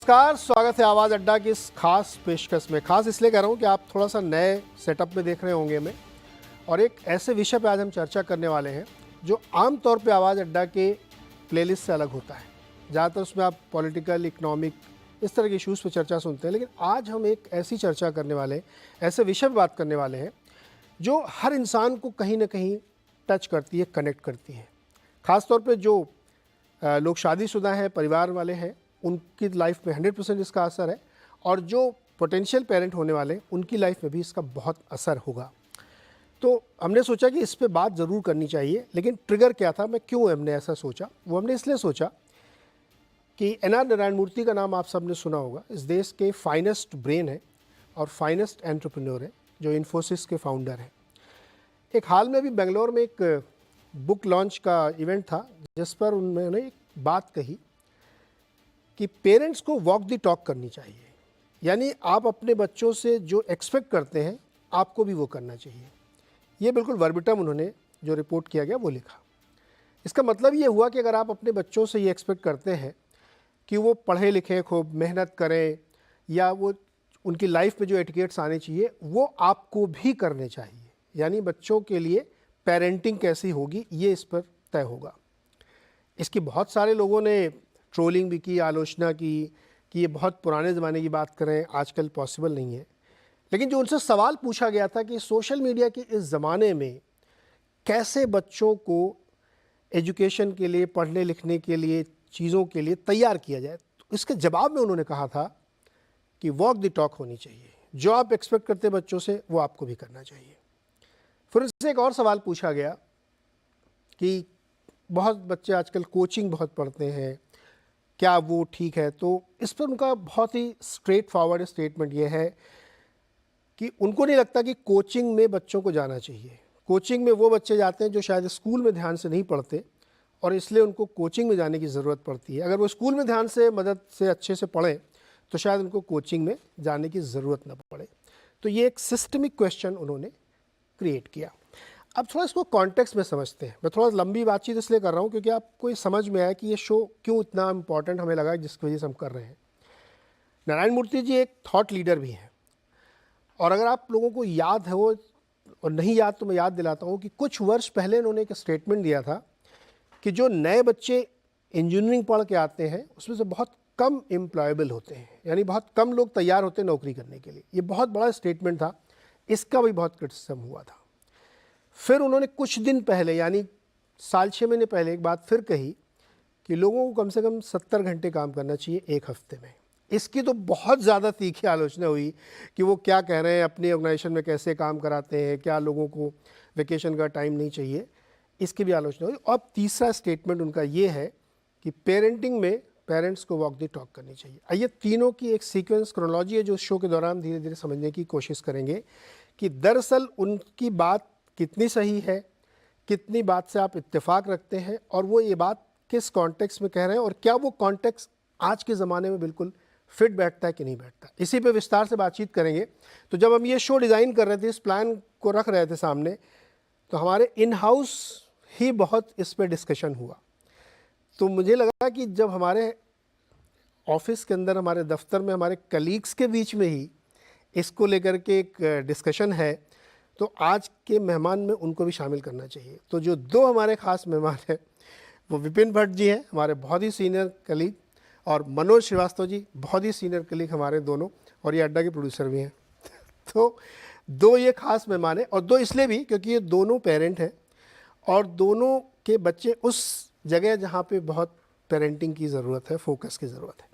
नमस्कार, स्वागत है आवाज़ अड्डा की इस खास पेशकश में। खास इसलिए कह रहा हूँ कि आप थोड़ा सा नए सेटअप में देख रहे होंगे हमें, और एक ऐसे विषय पे आज हम चर्चा करने वाले हैं जो आम तौर पे आवाज़ अड्डा के प्लेलिस्ट से अलग होता है। ज़्यादातर उसमें आप पॉलिटिकल, इकोनॉमिक, इस तरह के इश्यूज़ पे चर्चा सुनते हैं, लेकिन आज हम एक ऐसी चर्चा करने वाले हैं, ऐसे विषय पर बात करने वाले हैं जो हर इंसान को कहीं ना कहीं टच करती है, कनेक्ट करती है। ख़ासतौर पर जो लोग शादीशुदा हैं, परिवार वाले हैं, उनकी लाइफ में 100% इसका असर है, और जो पोटेंशियल पेरेंट होने वाले उनकी लाइफ में भी इसका बहुत असर होगा। तो हमने सोचा कि इस पे बात ज़रूर करनी चाहिए। लेकिन ट्रिगर क्या था, मैं क्यों हमने ऐसा सोचा, वो हमने इसलिए सोचा कि एन.आर. नारायण मूर्ति का नाम आप सबने सुना होगा। इस देश के फाइनेस्ट ब्रेन है और फाइनेस्ट एंटरप्रेन्योर है, जो इन्फोसिस के फाउंडर हैं। एक हाल में भी बेंगलोर में एक बुक लॉन्च का इवेंट था, जिस पर उन्होंने एक बात कही कि पेरेंट्स को वॉक द टॉक करनी चाहिए। यानी आप अपने बच्चों से जो एक्सपेक्ट करते हैं आपको भी वो करना चाहिए। ये बिल्कुल वर्बिटम उन्होंने जो रिपोर्ट किया गया वो लिखा। इसका मतलब ये हुआ कि अगर आप अपने बच्चों से ये एक्सपेक्ट करते हैं कि वो पढ़े लिखें, खूब मेहनत करें, या वो उनकी लाइफ में जो एटिकेट्स आने चाहिए वो आपको भी करने चाहिए। यानी बच्चों के लिए पेरेंटिंग कैसी होगी ये इस पर तय होगा। इसकी बहुत सारे लोगों ने ट्रोलिंग भी की, आलोचना की कि ये बहुत पुराने ज़माने की बात करें, आजकल पॉसिबल नहीं है। लेकिन जो उनसे सवाल पूछा गया था कि सोशल मीडिया के इस ज़माने में कैसे बच्चों को एजुकेशन के लिए, पढ़ने लिखने के लिए, चीज़ों के लिए तैयार किया जाए, तो इसके जवाब में उन्होंने कहा था कि वॉक द टॉक होनी चाहिए। जो आप एक्सपेक्ट करते हैं बच्चों से वो आपको भी करना चाहिए। फिर उससे एक और सवाल पूछा गया कि बहुत बच्चे आजकल कोचिंग बहुत पढ़ते हैं, क्या वो ठीक है? तो इस पर उनका बहुत ही स्ट्रेट फॉरवर्ड स्टेटमेंट ये है कि उनको नहीं लगता कि कोचिंग में बच्चों को जाना चाहिए। कोचिंग में वो बच्चे जाते हैं जो शायद स्कूल में ध्यान से नहीं पढ़ते, और इसलिए उनको कोचिंग में जाने की ज़रूरत पड़ती है। अगर वो स्कूल में ध्यान से, मदद से, अच्छे से पढ़ें तो शायद उनको कोचिंग में जाने की ज़रूरत ना पड़े। तो ये एक सिस्टमिक क्वेश्चन उन्होंने क्रिएट किया। अब थोड़ा इसको कॉन्टेक्स्ट में समझते हैं। मैं थोड़ा लंबी बातचीत इसलिए कर रहा हूँ क्योंकि आपको ये समझ में आया कि ये शो क्यों इतना इम्पॉर्टेंट हमें लगा, जिसकी वजह से हम कर रहे हैं। नारायण मूर्ति जी एक थॉट लीडर भी हैं, और अगर आप लोगों को याद है वो, और नहीं याद तो मैं याद दिलाता हूँ कि कुछ वर्ष पहले उन्होंने एक स्टेटमेंट दिया था कि जो नए बच्चे इंजीनियरिंग पढ़ के आते हैं उसमें से बहुत कम एम्प्लॉयबल होते हैं, यानी बहुत कम लोग तैयार होते हैं नौकरी करने के लिए। ये बहुत बड़ा स्टेटमेंट था, इसका भी बहुत क्रिटिसिज्म हुआ था। फिर उन्होंने कुछ दिन पहले, यानी साल 6 महीने पहले, एक बात फिर कही कि लोगों को कम से कम 70 घंटे काम करना चाहिए एक हफ्ते में। इसकी तो बहुत ज़्यादा तीखी आलोचना हुई कि वो क्या कह रहे हैं, अपनी ऑर्गेनाइजेशन में कैसे काम कराते हैं, क्या लोगों को वेकेशन का टाइम नहीं चाहिए, इसकी भी आलोचना हुई। और तीसरा स्टेटमेंट उनका ये है कि पेरेंटिंग में पेरेंट्स को वॉक द टॉक करनी चाहिए। आइए तीनों की एक सीक्वेंस, क्रोनोलॉजी है जो शो के दौरान धीरे धीरे समझने की कोशिश करेंगे कि दरअसल उनकी बात कितनी सही है, कितनी बात से आप इत्तेफाक रखते हैं, और वो ये बात किस कॉन्टेक्स्ट में कह रहे हैं, और क्या वो कॉन्टेक्स्ट आज के ज़माने में बिल्कुल फिट बैठता है कि नहीं बैठता। इसी पे विस्तार से बातचीत करेंगे। तो जब हम ये शो डिज़ाइन कर रहे थे, इस प्लान को रख रहे थे सामने, तो हमारे इन हाउस ही बहुत इस पर डिस्कशन हुआ। तो मुझे लगा कि जब हमारे ऑफिस के अंदर, हमारे दफ्तर में, हमारे कलीग्स के बीच में ही इसको लेकर के एक डिस्कशन है, तो आज के मेहमान में उनको भी शामिल करना चाहिए। तो जो दो हमारे ख़ास मेहमान हैं वो विपिन भट्ट जी हैं, हमारे बहुत ही सीनियर कलीग, और मनोज श्रीवास्तव जी, बहुत ही सीनियर कलीग हमारे दोनों, और ये अड्डा के प्रोड्यूसर भी हैं। तो दो ये ख़ास मेहमान हैं, और दो इसलिए भी क्योंकि ये दोनों पेरेंट हैं, और दोनों के बच्चे उस जगह जहाँ पे बहुत पेरेंटिंग की ज़रूरत है, फोकस की ज़रूरत है।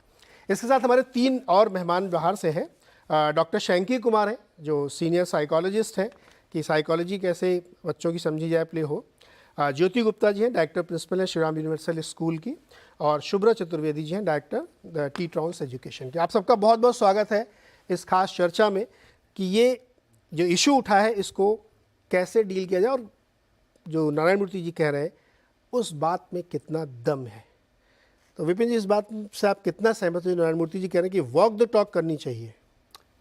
इसके साथ हमारे तीन और मेहमान बाहर से हैं। डॉक्टर शैंकी कुमार हैं जो सीनियर साइकोलॉजिस्ट हैं कि साइकोलॉजी कैसे बच्चों की समझी जाए, प्ले हो। ज्योति गुप्ता जी हैं, डायरेक्टर प्रिंसिपल हैं श्रीराम यूनिवर्सल स्कूल की, और शुभ्रा चतुर्वेदी जी हैं, डायरेक्टर टी ट्रांस एजुकेशन के। आप सबका बहुत बहुत स्वागत है इस खास चर्चा में कि ये जो इशू उठा है इसको कैसे डील किया जाए, और जो नारायण मूर्ति जी कह रहे हैं उस बात में कितना दम है। तो विपिन जी, इस बात से आप कितना सहमत हो? नारायण मूर्ति जी कह रहे हैं कि वॉक द टॉक करनी चाहिए।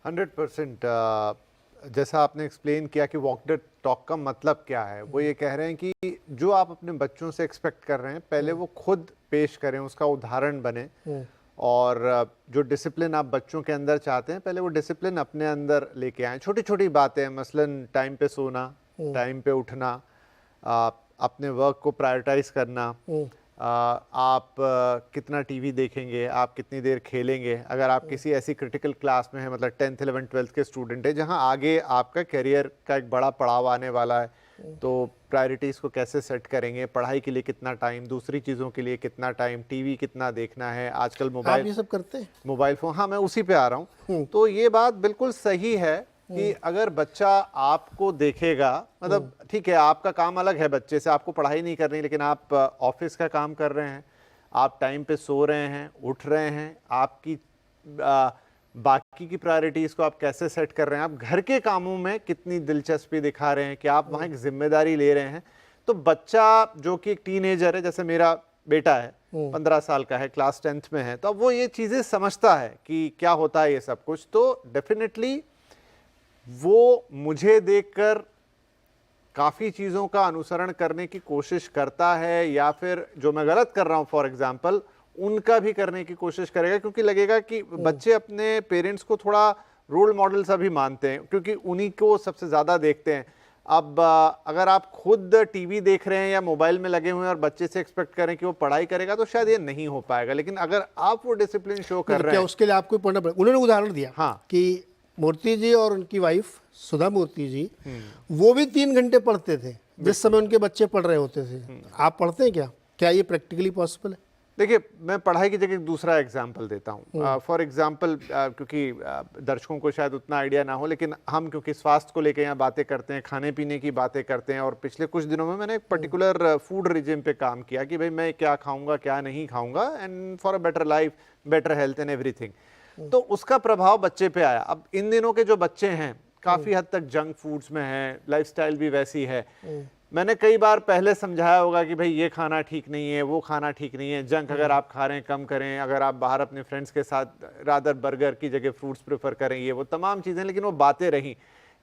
100%। जैसा आपने एक्सप्लेन किया कि वॉक द टॉक का मतलब क्या है, वो ये कह रहे हैं कि जो आप अपने बच्चों से एक्सपेक्ट कर रहे हैं, पहले वो खुद पेश करें, उसका उदाहरण बने, और जो डिसिप्लिन आप बच्चों के अंदर चाहते हैं, पहले वो डिसिप्लिन अपने अंदर लेके आएं। छोटी छोटी बातें, मसलन टाइम पे सोना, टाइम पे उठना, अपने वर्क को प्रायोरिटाइज करना, आप कितना टीवी देखेंगे, आप कितनी देर खेलेंगे। अगर आप किसी ऐसी क्रिटिकल क्लास में हैं, मतलब 10th 11th 12th के स्टूडेंट है जहां आगे आपका करियर का एक बड़ा पड़ाव आने वाला है, तो प्रायोरिटीज़ को कैसे सेट करेंगे, पढ़ाई के लिए कितना टाइम, दूसरी चीज़ों के लिए कितना टाइम, टीवी कितना देखना है, आजकल मोबाइल, आप ये सब करते हैं? मोबाइल फ़ोन, हाँ मैं उसी पे आ रहा हूँ। तो ये बात बिल्कुल सही है कि अगर बच्चा आपको देखेगा, मतलब ठीक है आपका काम अलग है, बच्चे से आपको पढ़ाई नहीं करनी, लेकिन आप ऑफिस का काम कर रहे हैं, आप टाइम पे सो रहे हैं, उठ रहे हैं, आपकी बाकी की प्रायोरिटीज़ को आप कैसे सेट कर रहे हैं, आप घर के कामों में कितनी दिलचस्पी दिखा रहे हैं कि आप वहाँ एक जिम्मेदारी ले रहे हैं। तो बच्चा जो कि एक टीनेजर है, जैसे मेरा बेटा है 15 साल का है, क्लास 10th में है, तो अब वो ये चीज़ें समझता है कि क्या होता है ये सब कुछ। तो डेफिनेटली वो मुझे देखकर काफ़ी चीज़ों का अनुसरण करने की कोशिश करता है, या फिर जो मैं गलत कर रहा हूँ फॉर एग्जांपल उनका भी करने की कोशिश करेगा, क्योंकि लगेगा कि बच्चे अपने पेरेंट्स को थोड़ा रोल मॉडल सा भी मानते हैं, क्योंकि उन्हीं को सबसे ज़्यादा देखते हैं। अब अगर आप खुद टीवी देख रहे हैं या मोबाइल में लगे हुए हैं और बच्चे से एक्सपेक्ट करें कि वो पढ़ाई करेगा, तो शायद ये नहीं हो पाएगा। लेकिन अगर आप वो डिसिप्लिन शो कर रहे क्या हैं, उसके लिए आपको पढ़ना पड़ेगा। उन्होंने उदाहरण दिया हाँ कि मूर्ति जी और उनकी वाइफ सुधा मूर्ति जी, वो भी 3 घंटे पढ़ते थे जिस समय उनके बच्चे पढ़ रहे होते थे। आप पढ़ते हैं क्या? क्या ये प्रैक्टिकली पॉसिबल है? देखिए, मैं पढ़ाई की जगह एक दूसरा एग्जाम्पल देता हूँ। फॉर एग्जाम्पल, क्योंकि दर्शकों को शायद उतना आइडिया ना हो, लेकिन हम क्योंकि स्वास्थ्य को लेकर यहाँ बातें करते हैं, खाने पीने की बातें करते हैं, और पिछले कुछ दिनों में मैंने एक पर्टिकुलर फूड रिजिम पे काम किया कि भाई मैं क्या खाऊंगा, क्या नहीं खाऊंगा, and for a better life, better health and everything. तो उसका प्रभाव बच्चे पे आया। अब इन दिनों के जो बच्चे हैं काफ़ी हद तक जंक फूड्स में हैं, लाइफस्टाइल भी वैसी है। मैंने कई बार पहले समझाया होगा कि भाई ये खाना ठीक नहीं है, वो खाना ठीक नहीं है, जंक अगर आप खा रहे हैं कम करें, अगर आप बाहर अपने फ्रेंड्स के साथ रादर बर्गर की जगह फ्रूट्स प्रेफर करें, ये वो तमाम चीज़ें, लेकिन वो बातें रहीं।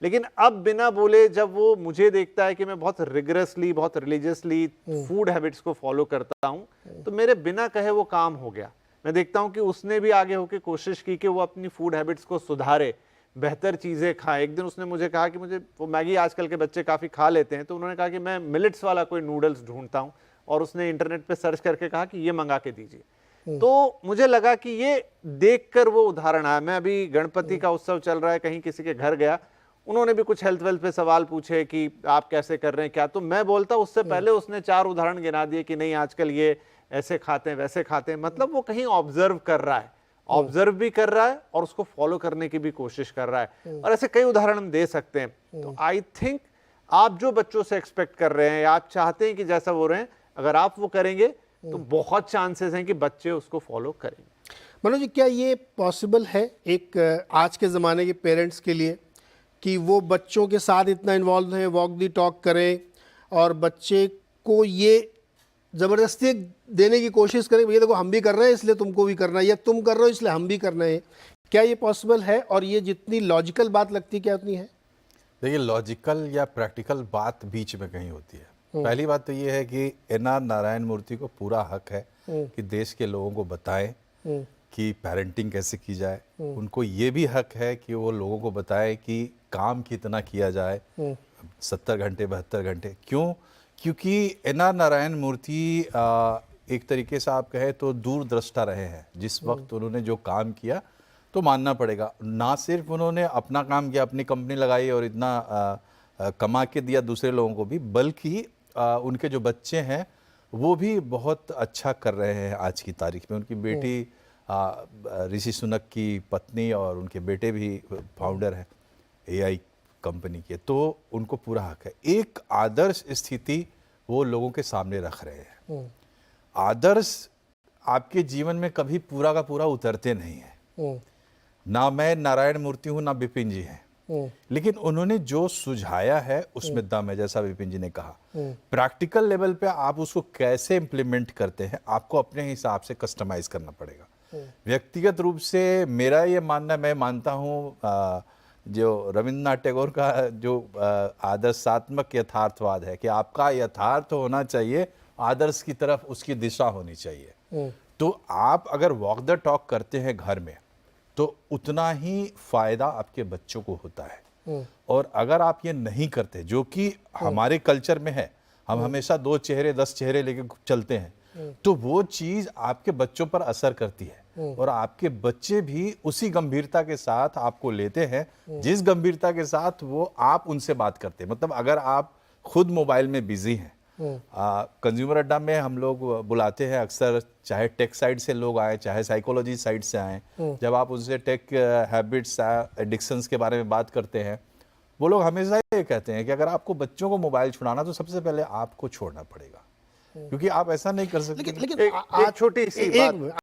लेकिन अब बिना बोले जब वो मुझे देखता है कि मैं बहुत रिगरसली, बहुत रिलीजियसली फूड हैबिट्स को फॉलो करता हूँ, तो मेरे बिना कहे वो काम हो गया। मैं देखता हूँ कि उसने भी आगे होकर कोशिश की कि वो अपनी फूड हैबिट्स को सुधारे, बेहतर चीज़ें खाएं। एक दिन उसने मुझे कहा कि मुझे वो मैगी आजकल के बच्चे काफ़ी खा लेते हैं, तो उन्होंने कहा कि मैं मिलेट्स वाला कोई नूडल्स ढूंढता हूँ, और उसने इंटरनेट पे सर्च करके कहा कि ये मंगा के दीजिए। तो मुझे लगा कि ये देखकर वो उदाहरण आया। मैं अभी गणपति का उत्सव चल रहा है, कहीं किसी के घर गया, उन्होंने भी कुछ हेल्थ वेल्थ पे सवाल पूछे कि आप कैसे कर रहे हैं क्या, तो मैं बोलता उससे पहले उसने 4 उदाहरण गिना दिए कि नहीं आजकल ये ऐसे खाते हैं, वैसे खाते हैं। मतलब वो कहीं ऑब्जर्व कर रहा है, ऑब्जर्व भी कर रहा है और उसको फॉलो करने की भी कोशिश कर रहा है, और ऐसे कई उदाहरण हम दे सकते हैं। तो आई थिंक आप जो बच्चों से एक्सपेक्ट कर रहे हैं या आप चाहते हैं कि जैसा वो रहे, अगर आप वो करेंगे तो बहुत चांसेस हैं कि बच्चे उसको फॉलो करेंगे। मनोज जी, क्या ये पॉसिबल है एक आज के ज़माने के पेरेंट्स के लिए कि वो बच्चों के साथ इतना इन्वॉल्व हैं, वॉक दी टॉक करें, और बच्चे को ये ज़बरदस्ती देने की कोशिश करें, भैया देखो हम भी कर रहे हैं इसलिए तुमको भी करना है, या तुम कर रहे हो इसलिए हम भी करना है? क्या ये पॉसिबल है? और ये जितनी लॉजिकल बात लगती है क्या उतनी है? देखिए, लॉजिकल या प्रैक्टिकल बात बीच में कहीं होती है। पहली बात तो ये है कि एन.आर. नारायण मूर्ति को पूरा हक है कि देश के लोगों को बताएं कि पेरेंटिंग कैसे की जाए। उनको ये भी हक है कि वो लोगों को बताएं कि काम कितना किया जाए, 70 घंटे 72 घंटे। क्यों? क्योंकि एन.आर. नारायण मूर्ति एक तरीके से आप कहें तो दूरदृष्टा रहे हैं। जिस वक्त उन्होंने जो काम किया, तो मानना पड़ेगा, ना सिर्फ उन्होंने अपना काम किया, अपनी कंपनी लगाई और इतना कमा के दिया दूसरे लोगों को भी, बल्कि उनके जो बच्चे हैं वो भी बहुत अच्छा कर रहे हैं आज की तारीख में। उनकी बेटी ऋषि सुनक की पत्नी और उनके बेटे भी फाउंडर हैं AI कंपनी के, तो उनको पूरा हक है। एक आदर्श स्थिति वो लोगों के सामने रख रहे हैं। आदर्श आपके जीवन में कभी पूरा का पूरा उतरते नहीं है। ना मैं नारायण मूर्ति हूं, ना बिपिन जी हैं, लेकिन उन्होंने जो सुझाया है उसमें दम है। जैसा विपिन जी ने कहा, प्रैक्टिकल लेवल पे आप उसको कैसे इम्प्लीमेंट करते हैं, आपको अपने हिसाब से कस्टमाइज करना पड़ेगा। व्यक्तिगत रूप से मेरा ये मानना, मैं मानता हूँ जो रविन्द्रनाथ टैगोर का जो आदर्शात्मक यथार्थवाद है कि आपका यथार्थ होना चाहिए, आदर्श की तरफ उसकी दिशा होनी चाहिए। तो आप अगर वॉक द टॉक करते हैं घर में तो उतना ही फायदा आपके बच्चों को होता है। और अगर आप ये नहीं करते, जो कि हमारे कल्चर में है, हम हमेशा 2 चेहरे 10 चेहरे लेके चलते हैं, तो वो चीज आपके बच्चों पर असर करती है और आपके बच्चे भी उसी गंभीरता के साथ आपको लेते हैं जिस गंभीरता के साथ वो आप उनसे बात करते हैं। मतलब अगर आप खुद मोबाइल में बिजी हैं, कंज्यूमर अड्डा में हम लोग बुलाते हैं अक्सर, चाहे टेक साइड से लोग आए चाहे साइकोलॉजी साइड से आए, जब आप उनसे टेक हैबिट्स एडिक्शंस के बारे में बात करते हैं, वो लोग हमेशा ये कहते हैं कि अगर आपको बच्चों को मोबाइल छुड़ाना तो सबसे पहले आपको छोड़ना पड़ेगा, क्योंकि आप ऐसा नहीं कर सकते। लेकिन एक छोटी सी बात